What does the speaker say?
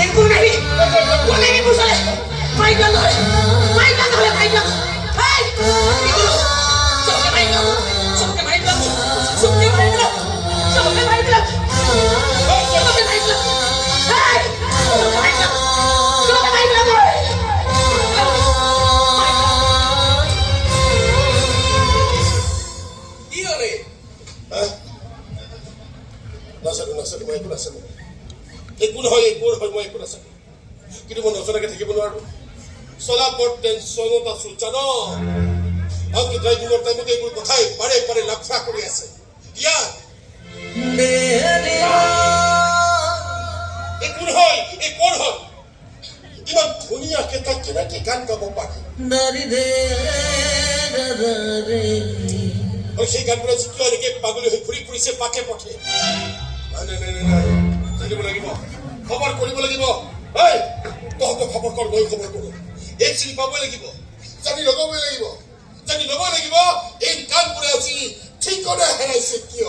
একো নাই কোনে বুঝালে মাইকা নয় মাইকা হাই সবকে মাইকা সবকে মাইকা সবকে মাইকা সবকে মাইকা সবকে মাইকা হাই সবকে মাইকা কি হলে নাচানো মই একো নাচানো একো নহয় মই একো নাচানো কিন্তু মই নজনাকে থাকিব নোৱাৰো চলা বৰ টেনচনত আছো জানো আনকি ড্ৰাইভিঙৰ টাইমত এইবোৰ কথাই পাৰে লাফা কৰি আছে ইয়াত একো নহয় এই কোন হয় ইমান ধুনীয়াকে তাই কেনেকে গান গাব পাৰে আৰু সেই গানবোৰে যিটো এনেকে পাগলী হৈ ঘূৰি ফুৰিছে পাকে পথে জানিব লাগিব খবৰ কৰিব লাগিব তহঁতক খবৰ কৰ মই খবৰ কৰো এই চিনি পাবই লাগিব জানি ল'বই লাগিব এই গানবোৰে আজি ঠিকনা হেৰাইছে কিয়